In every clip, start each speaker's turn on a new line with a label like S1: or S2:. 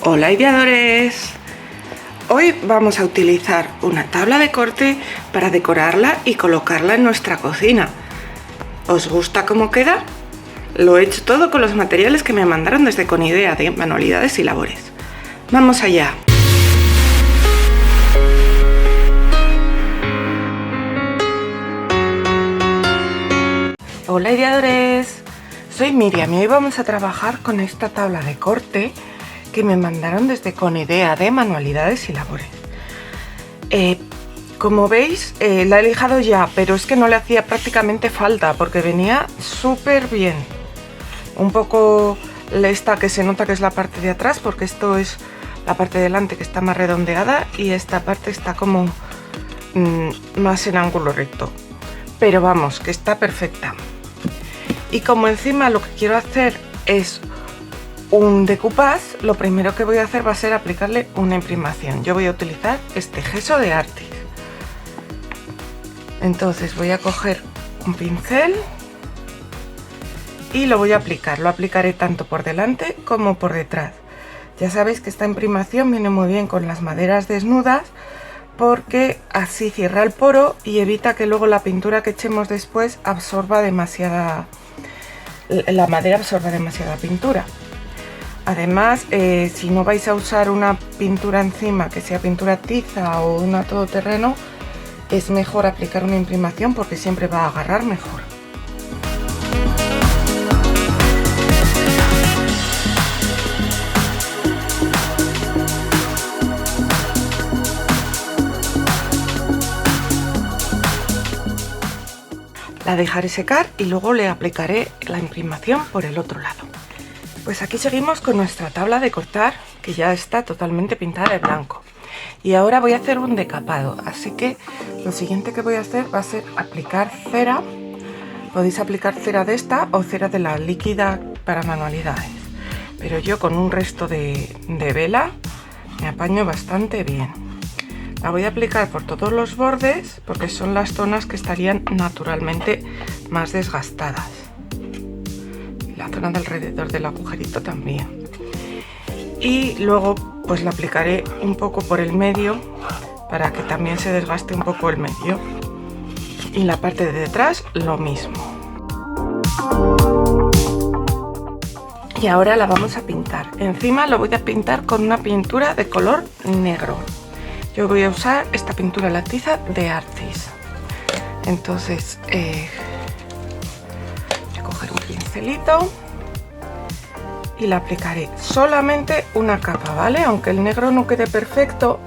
S1: Hola ideadores, hoy vamos a utilizar una tabla de corte para decorarla y colocarla en nuestra cocina. ¿Os gusta cómo queda? Lo he hecho todo con los materiales que me mandaron desde Conidea de Manualidades y Labores. ¡Vamos allá! Hola ideadores, soy Miriam y hoy vamos a trabajar con esta tabla de corte que me mandaron desde Conidea de Manualidades y Labores. Como veis, la he lijado ya, pero es que no le hacía prácticamente falta porque venía súper bien. Un poco esta que se nota que es la parte de atrás, porque esto es la parte de delante que está más redondeada y esta parte está como más en ángulo recto. Pero vamos, que está perfecta. Y como encima lo que quiero hacer es un decoupage, lo primero que voy a hacer va a ser aplicarle una imprimación. Yo voy a utilizar este gesso de Artis. Entonces voy a coger un pincel y lo voy a aplicar. Lo aplicaré tanto por delante como por detrás. Ya sabéis que esta imprimación viene muy bien con las maderas desnudas porque así cierra el poro y evita que luego la pintura que echemos después absorba demasiada... la madera absorba demasiada pintura. Además, si no vais a usar una pintura encima que sea pintura tiza o una todoterreno, es mejor aplicar una imprimación porque siempre va a agarrar mejor. La dejaré secar y luego le aplicaré la imprimación por el otro lado. Pues aquí seguimos con nuestra tabla de cortar, que ya está totalmente pintada de blanco. Y ahora voy a hacer un decapado, así que lo siguiente que voy a hacer va a ser aplicar cera. Podéis aplicar cera de esta o cera de la líquida para manualidades. Pero yo con un resto de vela me apaño bastante bien. La voy a aplicar por todos los bordes porque son las zonas que estarían naturalmente más desgastadas. La zona de alrededor del agujerito también. Y luego pues la aplicaré un poco por el medio para que también se desgaste un poco el medio. Y la parte de detrás lo mismo. Y ahora la vamos a pintar. Encima lo voy a pintar con una pintura de color negro. Yo voy a usar esta pintura la tiza de Artis. Entonces voy a coger un pincelito y la aplicaré solamente una capa, ¿vale? Aunque el negro no quede perfecto,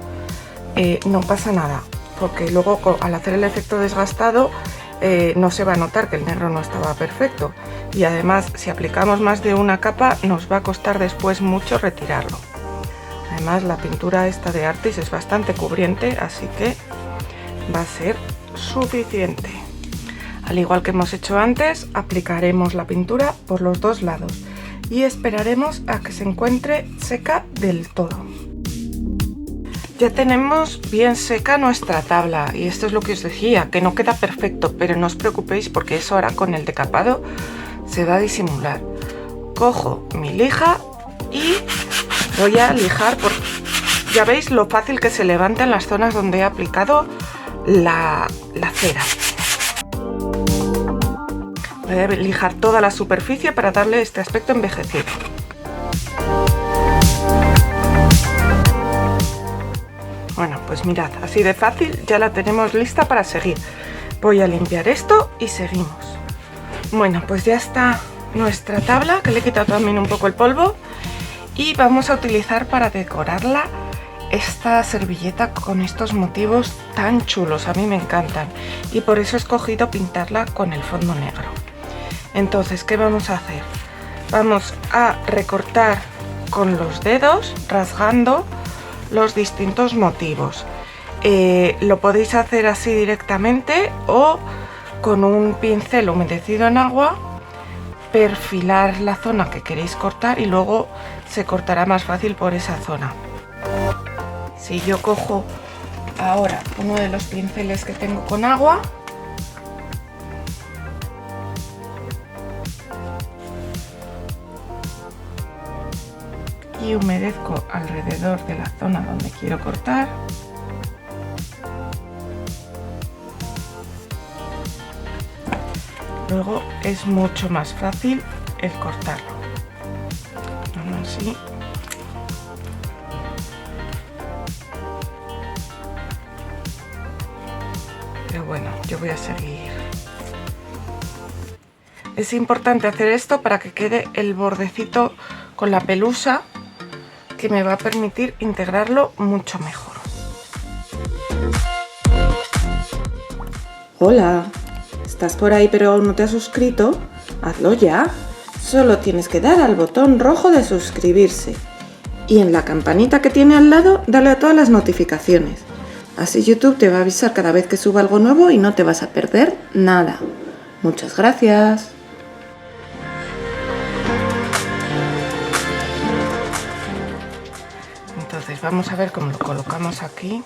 S1: no pasa nada, porque luego al hacer el efecto desgastado no se va a notar que el negro no estaba perfecto. Y además, si aplicamos más de una capa, nos va a costar después mucho retirarlo. Además, la pintura esta de Artis es bastante cubriente, así que va a ser suficiente. Al igual que hemos hecho antes, aplicaremos la pintura por los dos lados y esperaremos a que se encuentre seca del todo. Ya tenemos bien seca nuestra tabla y esto es lo que os decía, que no queda perfecto, pero no os preocupéis porque eso ahora con el decapado se va a disimular. Cojo mi lija y voy a lijar, ya veis lo fácil que se levantan las zonas donde he aplicado la cera. Voy a lijar toda la superficie para darle este aspecto envejecido. Bueno, pues mirad, así de fácil ya la tenemos lista para seguir. Voy a limpiar esto y seguimos. Bueno, pues ya está nuestra tabla, que le he quitado también un poco el polvo. Y vamos a utilizar para decorarla esta servilleta con estos motivos tan chulos, a mí me encantan. Y por eso he escogido pintarla con el fondo negro. Entonces, ¿qué vamos a hacer? Vamos a recortar con los dedos, rasgando los distintos motivos. Lo podéis hacer así directamente o con un pincel humedecido en agua, perfilar la zona que queréis cortar y luego se cortará más fácil por esa zona. Si yo cojo ahora uno de los pinceles que tengo con agua, y y humedezco alrededor de la zona donde quiero cortar. Luego es mucho más fácil el cortarlo. Así. Pero bueno, yo voy a seguir. Es importante hacer esto para que quede el bordecito con la pelusa, que me va a permitir integrarlo mucho mejor.
S2: Hola, ¿estás por ahí pero aún no te has suscrito? Hazlo ya. Solo tienes que dar al botón rojo de suscribirse y en la campanita que tiene al lado dale a todas las notificaciones. Así YouTube te va a avisar cada vez que suba algo nuevo y no te vas a perder nada. Muchas gracias.
S1: Entonces vamos a ver cómo lo colocamos aquí.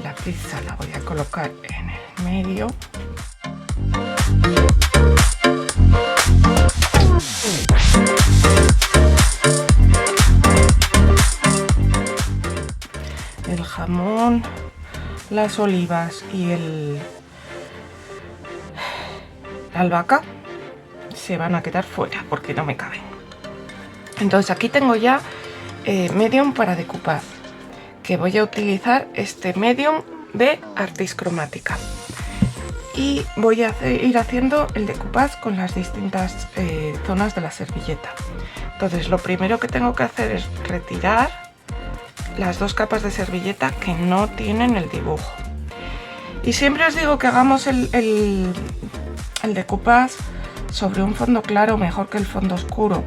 S1: La pizza la voy a colocar en el medio. El jamón, las olivas y la albahaca se van a quedar fuera porque no me caben. Entonces aquí tengo ya medium para decoupar, que voy a utilizar este medium de Artis Cromática, y voy a ir haciendo el decoupage con las distintas zonas de la servilleta. Entonces lo primero que tengo que hacer es retirar las dos capas de servilleta que no tienen el dibujo, y siempre os digo que hagamos el decoupage sobre un fondo claro, mejor que el fondo oscuro,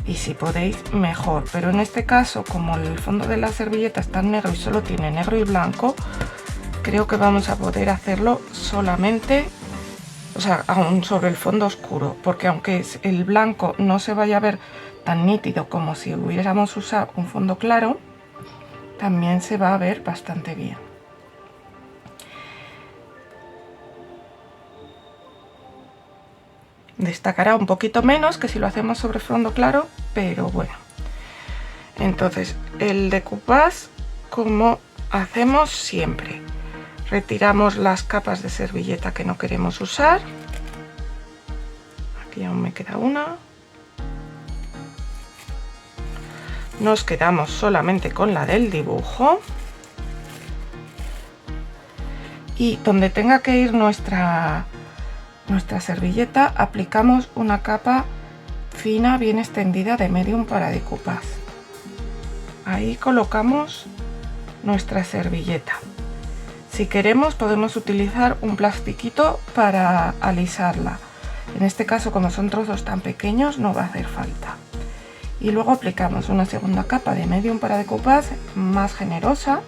S1: y si podéis mejor, pero en este caso, como el fondo de la servilleta está en negro y solo tiene negro y blanco, creo que vamos a poder hacerlo solamente, o sea, aún sobre el fondo oscuro, porque aunque el blanco no se vaya a ver tan nítido como si hubiéramos usado un fondo claro, también se va a ver bastante bien. Destacará un poquito menos que si lo hacemos sobre fondo claro, pero bueno. Entonces el decoupage, como hacemos siempre, retiramos las capas de servilleta que no queremos usar. Aquí aún me queda una. Nos quedamos solamente con la del dibujo, y donde tenga que ir nuestra servilleta aplicamos una capa fina bien extendida de medium para decoupage. Ahí colocamos nuestra servilleta. Si queremos podemos utilizar un plastiquito para alisarla. En este caso, como son trozos tan pequeños, no va a hacer falta. Y luego aplicamos una segunda capa de medium para decoupage más generosa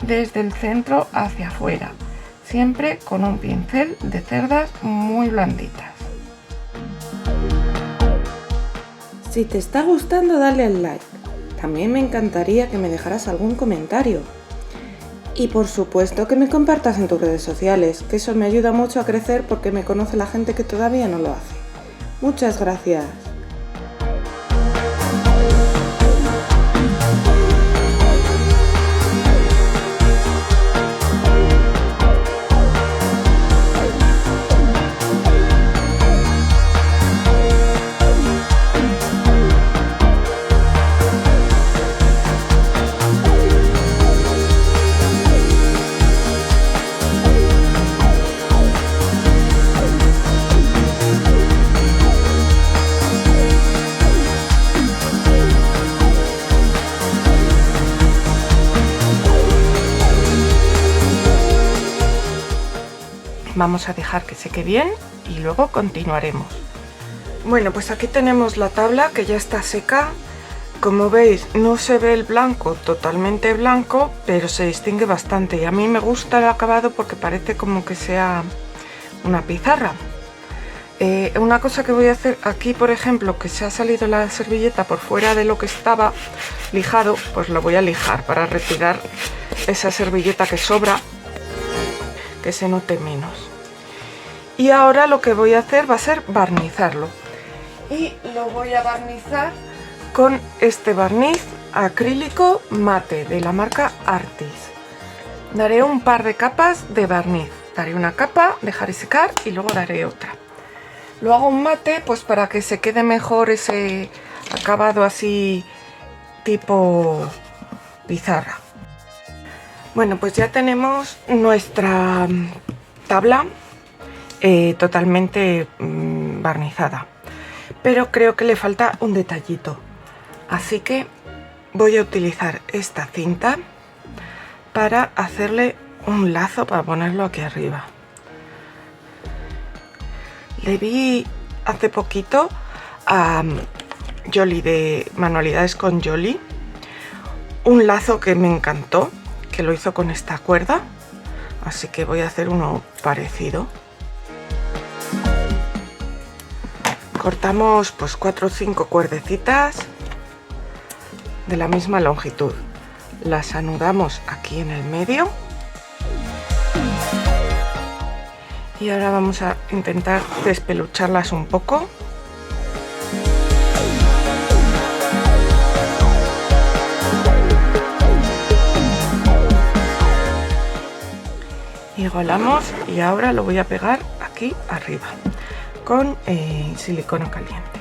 S1: desde el centro hacia afuera, siempre con un pincel de cerdas muy blanditas.
S2: Si te está gustando, dale al like. También me encantaría que me dejaras algún comentario. Y por supuesto que me compartas en tus redes sociales, que eso me ayuda mucho a crecer porque me conoce la gente que todavía no lo hace. Muchas gracias.
S1: Vamos a dejar que seque bien y luego continuaremos. Bueno, pues aquí tenemos la tabla que ya está seca. Como veis, no se ve el blanco totalmente blanco, pero se distingue bastante, y a mí me gusta el acabado porque parece como que sea una pizarra. Una cosa que voy a hacer aquí, por ejemplo, que se ha salido la servilleta por fuera de lo que estaba lijado, pues lo voy a lijar para retirar esa servilleta que sobra, que se note menos. Y ahora lo que voy a hacer va a ser barnizarlo, y lo voy a barnizar con este barniz acrílico mate de la marca Artis. Daré un par de capas de barniz. Daré una capa, dejaré secar y luego daré otra. Lo hago un mate pues para que se quede mejor ese acabado así tipo pizarra. Bueno, pues ya tenemos nuestra tabla totalmente barnizada, pero creo que le falta un detallito, así que voy a utilizar esta cinta para hacerle un lazo para ponerlo aquí arriba. Le vi hace poquito a Jolly de Manualidades con Jolly un lazo que me encantó, que lo hizo con esta cuerda, así que voy a hacer uno parecido. Cortamos pues 4 o 5 cuerdecitas de la misma longitud, las anudamos aquí en el medio y ahora vamos a intentar despelucharlas un poco. Igualamos y ahora lo voy a pegar aquí arriba con silicona caliente.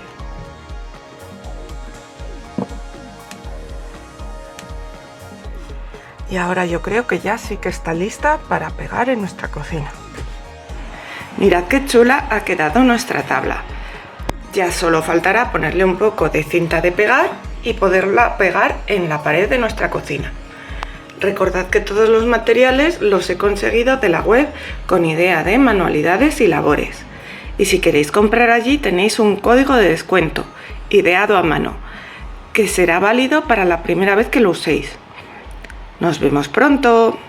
S1: Y ahora yo creo que ya sí que está lista para pegar en nuestra cocina. Mirad qué chula ha quedado nuestra tabla. Ya solo faltará ponerle un poco de cinta de pegar y poderla pegar en la pared de nuestra cocina. Recordad que todos los materiales los he conseguido de la web con idea de Manualidades y Labores. Y si queréis comprar allí tenéis un código de descuento, ideado a mano, que será válido para la primera vez que lo uséis. ¡Nos vemos pronto!